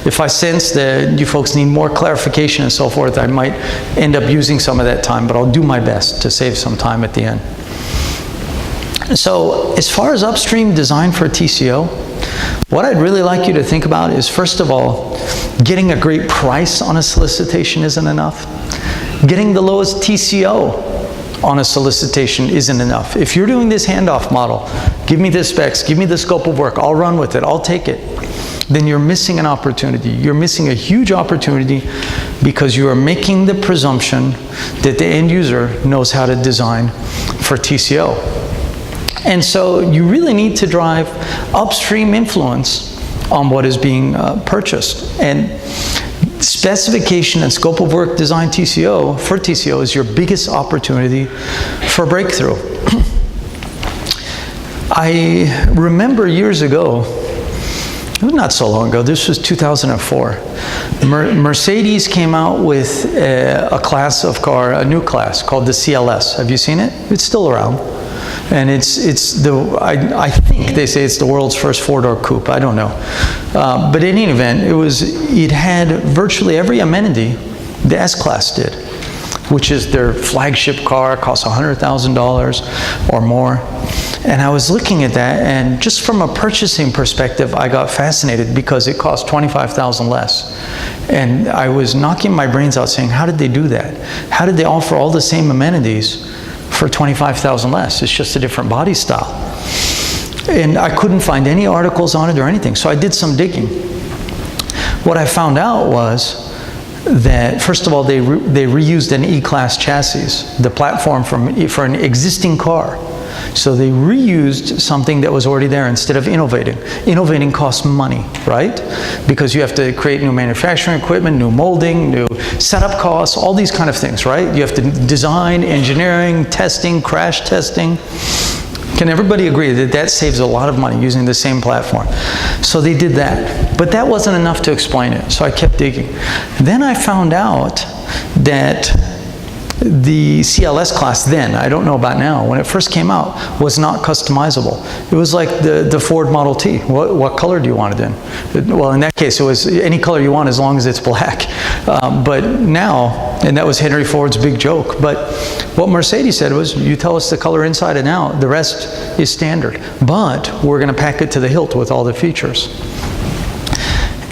if I sense that you folks need more clarification and so forth, I might end up using some of that time, but I'll do my best to save some time at the end. So as far as upstream design for TCO, what I'd really like you to think about is, first of all, getting a great price on a solicitation isn't enough. Getting the lowest TCO on a solicitation isn't enough. If you're doing this handoff model, give me the specs, give me the scope of work, I'll run with it, I'll take it, then you're missing an opportunity. You're missing a huge opportunity because you are making the presumption that the end user knows how to design for TCO. And so you really need to drive upstream influence on what is being purchased. And specification and scope of work design TCO for TCO is your biggest opportunity for breakthrough. I remember years ago, not so long ago, this was 2004, Mercedes came out with a class of car, a new class called the CLS. Have you seen it? It's still around. And I think they say it's the world's first four-door coupe. I don't know. But in any event, it had virtually every amenity the S-Class did, which is their flagship car, costs $100,000 or more. And I was looking at that, and just from a purchasing perspective, I got fascinated because it cost $25,000 less. And I was knocking my brains out saying, how did they do that? How did they offer all the same amenities for $25,000 less? It's just a different body style. And I couldn't find any articles on it or anything, so I did some digging. What I found out was that, first of all, they reused an E-Class chassis, the platform for an existing car. So they reused something that was already there instead of innovating. Innovating costs money, right? Because you have to create new manufacturing equipment, new molding, new setup costs, all these kind of things, right? You have to design, engineering, testing, crash testing. Can everybody agree that that saves a lot of money using the same platform? So they did that. But that wasn't enough to explain it, so I kept digging. Then I found out that the CLS class then, I don't know about now, when it first came out, was not customizable. It was like the Ford Model T. What color do you want it in? Well, in that case, it was any color you want as long as it's black. But now, and that was Henry Ford's big joke, but what Mercedes said was, you tell us the color inside and out, the rest is standard. But we're going to pack it to the hilt with all the features.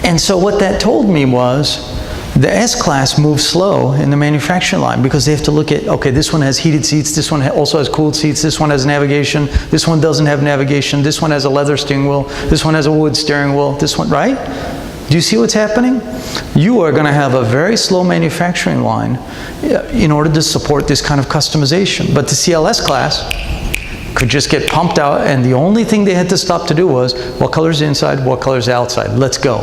And so what that told me was, the S-Class moves slow in the manufacturing line because they have to look at, okay, this one has heated seats, this one also has cooled seats, this one has navigation, this one doesn't have navigation, this one has a leather steering wheel, this one has a wood steering wheel, this one, right? Do you see what's happening? You are going to have a very slow manufacturing line in order to support this kind of customization. But the CLS class could just get pumped out, and the only thing they had to stop to do was, what color's inside, what color's outside, let's go.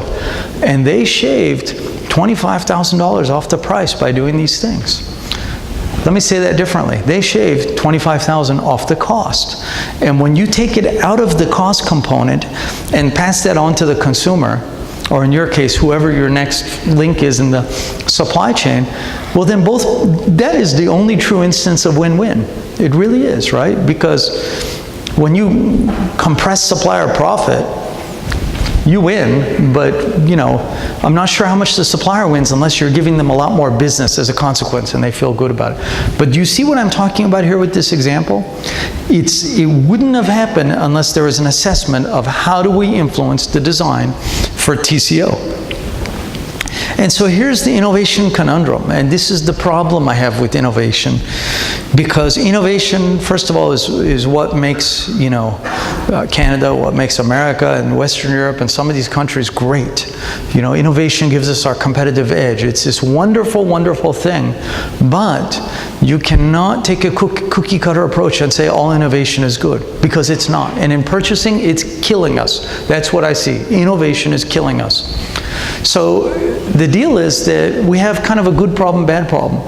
And they shaved $25,000 off the price by doing these things. Let me say that differently. They shaved $25,000 off the cost. And when you take it out of the cost component and pass that on to the consumer, or in your case, whoever your next link is in the supply chain, well then that is the only true instance of win-win. It really is, right? Because when you compress supplier profit, you win, but I'm not sure how much the supplier wins unless you're giving them a lot more business as a consequence and they feel good about it. But do you see what I'm talking about here with this example? It wouldn't have happened unless there was an assessment of how do we influence the design for TCO. And so here's the innovation conundrum, and this is the problem I have with innovation, because innovation, first of all, is what makes Canada, what makes America and Western Europe and some of these countries great. Innovation gives us our competitive edge. It's this wonderful, wonderful thing, but you cannot take a cookie cutter approach and say all innovation is good, because it's not. And in purchasing, it's killing us. That's what I see. Innovation is killing us. So the deal is that we have kind of a good problem, bad problem.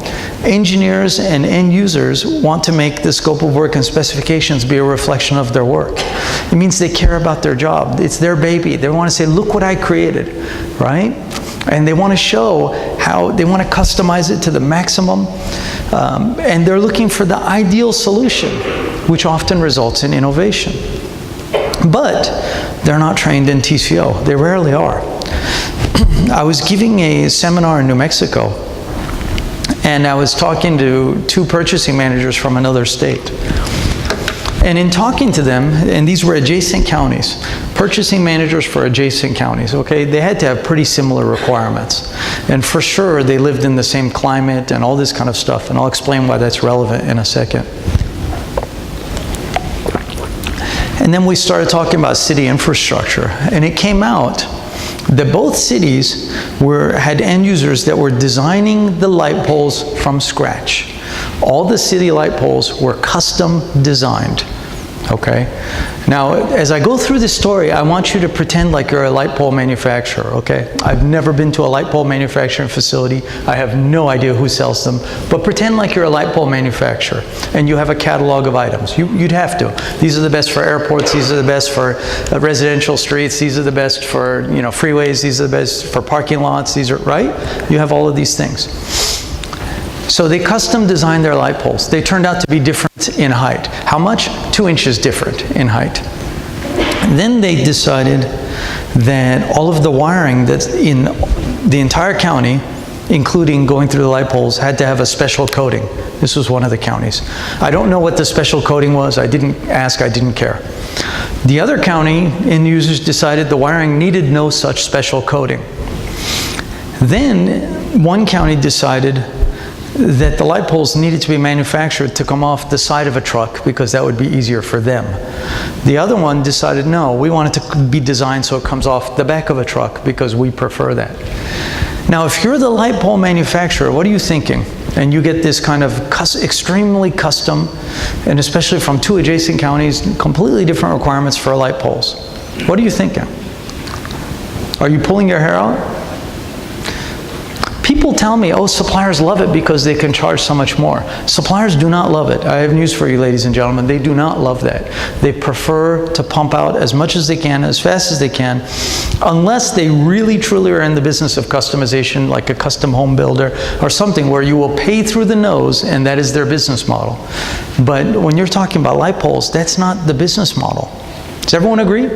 Engineers and end users want to make the scope of work and specifications be a reflection of their work. It means they care about their job. It's their baby. They want to say, look what I created, right? And they want to show how they want to customize it to the maximum. And they're looking for the ideal solution, which often results in innovation. But they're not trained in TCO. They rarely are. I was giving a seminar in New Mexico, and I was talking to 2 purchasing managers from another state. And in talking to them, and these were adjacent counties, purchasing managers for adjacent counties, okay, they had to have pretty similar requirements. And for sure, they lived in the same climate and all this kind of stuff, and I'll explain why that's relevant in a second. And then we started talking about city infrastructure, and it came out that both cities had end users that were designing the light poles from scratch. All the city light poles were custom designed, okay? Now, as I go through this story, I want you to pretend like you're a light pole manufacturer, okay? I've never been to a light pole manufacturing facility. I have no idea who sells them, but pretend like you're a light pole manufacturer and you have a catalog of items. You'd have to. These are the best for airports. These are the best for residential streets. These are the best for, you know, freeways. These are the best for parking lots. These are, right? You have all of these things. So they custom designed their light poles. They turned out to be different in height. How much? 2 inches different in height. And then they decided that all of the wiring that's in the entire county, including going through the light poles, had to have a special coating. This was one of the counties. I don't know what the special coating was. I didn't ask, I didn't care. The other county end users decided the wiring needed no such special coating. Then one county decided that the light poles needed to be manufactured to come off the side of a truck because that would be easier for them. The other one decided, no, we want it to be designed so it comes off the back of a truck because we prefer that. Now, if you're the light pole manufacturer, what are you thinking? And you get this kind of extremely custom, and especially from 2 adjacent counties, completely different requirements for light poles. What are you thinking? Are you pulling your hair out? People tell me, oh, suppliers love it because they can charge so much more. Suppliers do not love it. I have news for you, ladies and gentlemen. They do not love that. They prefer to pump out as much as they can, as fast as they can, unless they really, truly are in the business of customization, like a custom home builder or something where you will pay through the nose, and that is their business model. But when you're talking about light poles, that's not the business model. Does everyone agree?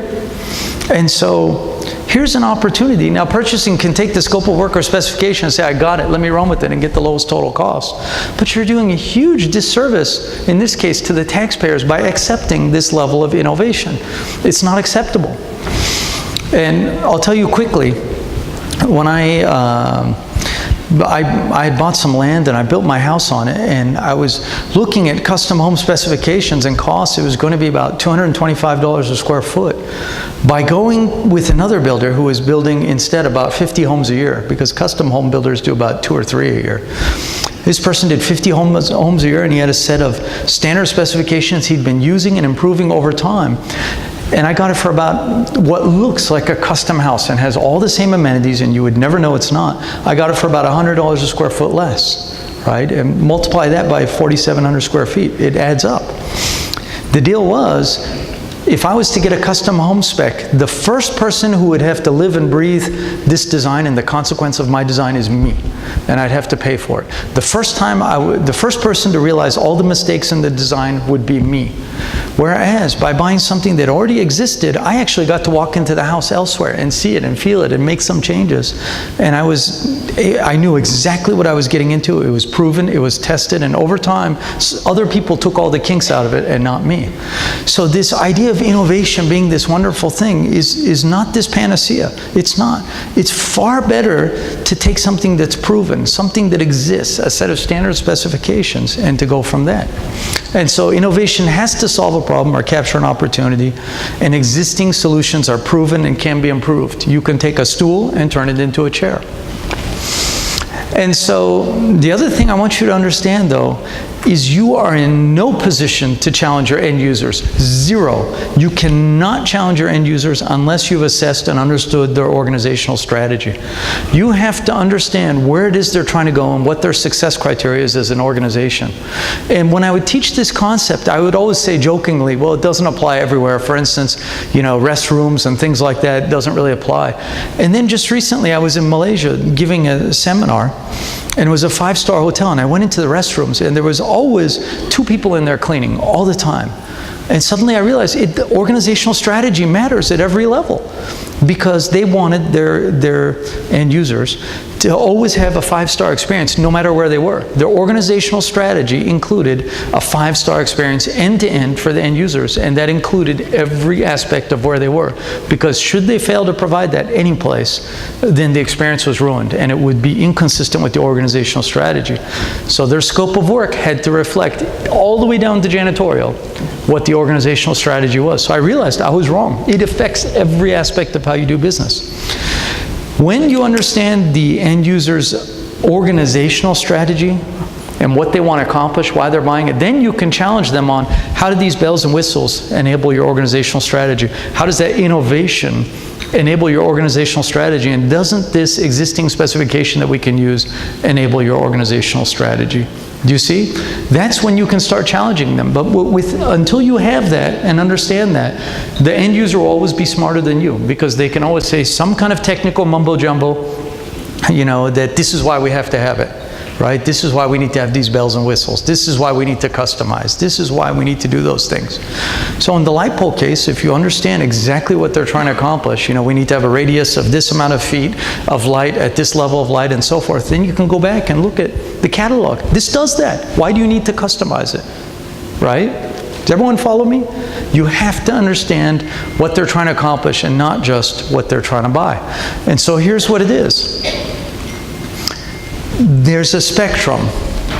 And so here's an opportunity. Now, purchasing can take the scope of work or specification and say, I got it, let me run with it and get the lowest total cost. But you're doing a huge disservice, in this case, to the taxpayers by accepting this level of innovation. It's not acceptable. And I'll tell you quickly, when I bought some land and I built my house on it, and I was looking at custom home specifications and costs. It was going to be about $225 a square foot. By going with another builder who was building instead about 50 homes a year, because custom home builders do about 2 or 3 a year. This person did 50 homes a year, and he had a set of standard specifications he'd been using and improving over time. And I got it for about what looks like a custom house and has all the same amenities, and you would never know it's not. I got it for about $100 a square foot less, right? And multiply that by 4,700 square feet. It adds up. The deal was, if I was to get a custom home spec, the first person who would have to live and breathe this design and the consequence of my design is me, and I'd have to pay for it. The first person to realize all the mistakes in the design would be me. Whereas by buying something that already existed, I actually got to walk into the house elsewhere and see it and feel it and make some changes. And I knew exactly what I was getting into. It was proven, it was tested, and over time, other people took all the kinks out of it and not me. So this idea of innovation being this wonderful thing is not this panacea. It's not. It's far better to take something that's proven, something that exists, a set of standard specifications, and to go from that. And so innovation has to solve a problem or capture an opportunity, and existing solutions are proven and can be improved. You can take a stool and turn it into a chair. And so the other thing I want you to understand, though, is you are in no position to challenge your end users. Zero. You cannot challenge your end users unless you've assessed and understood their organizational strategy. You have to understand where it is they're trying to go and what their success criteria is as an organization. And when I would teach this concept, I would always say jokingly, well, it doesn't apply everywhere. For instance, restrooms and things like that doesn't really apply. And then just recently, I was in Malaysia giving a seminar, and it was a 5-star hotel, and I went into the restrooms, and there was always 2 people in there cleaning all the time. And suddenly I realized the organizational strategy matters at every level. because they wanted their end users to always have a 5-star experience no matter where they were. Their organizational strategy included a 5-star experience end-to-end for the end users, and that included every aspect of where they were, because should they fail to provide that any place, then the experience was ruined and it would be inconsistent with the organizational strategy. So their scope of work had to reflect all the way down to janitorial what the organizational strategy was. So I realized I was wrong. It affects every aspect of how you do business. When you understand the end user's organizational strategy and what they want to accomplish, why they're buying it, then you can challenge them on how do these bells and whistles enable your organizational strategy? How does that innovation enable your organizational strategy? And doesn't this existing specification that we can use enable your organizational strategy? Do you see? That's when you can start challenging them. But until you have that and understand that, the end user will always be smarter than you, because they can always say some kind of technical mumbo jumbo, you know, that this is why we have to have it, right? This is why we need to have these bells and whistles. This is why we need to customize. This is why we need to do those things. So in the light pole case, if you understand exactly what they're trying to accomplish, you know, we need to have a radius of this amount of feet of light at this level of light and so forth, then you can go back and look at the catalog. This does that. Why do you need to customize it, right? Does everyone follow me? You have to understand what they're trying to accomplish and not just what they're trying to buy. And so here's what it is. There's a spectrum,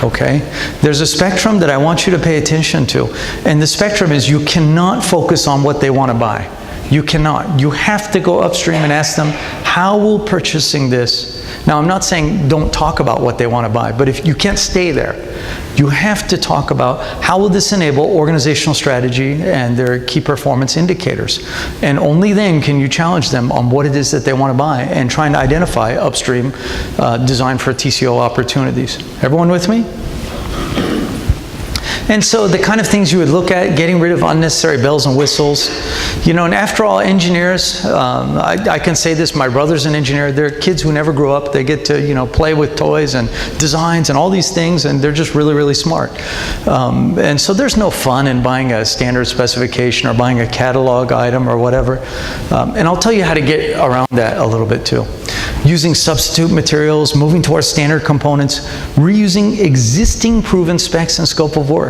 okay? There's a spectrum that I want you to pay attention to. And the spectrum is you cannot focus on what they want to buy. You cannot. You have to go upstream and ask them, how will purchasing this? Now, I'm not saying don't talk about what they want to buy, but if you can't stay there, you have to talk about how will this enable organizational strategy and their key performance indicators. And only then can you challenge them on what it is that they want to buy and trying to identify upstream design for TCO opportunities. Everyone with me? And so the kind of things you would look at, getting rid of unnecessary bells and whistles. You know, and after all, engineers, I can say this, my brother's an engineer, they're kids who never grew up. They get to, you know, play with toys and designs and all these things, and they're just really, really smart. And so there's no fun in buying a standard specification or buying a catalog item or whatever. And I'll tell you how to get around that a little bit too. Using substitute materials, moving towards standard components, reusing existing proven specs and scope of work.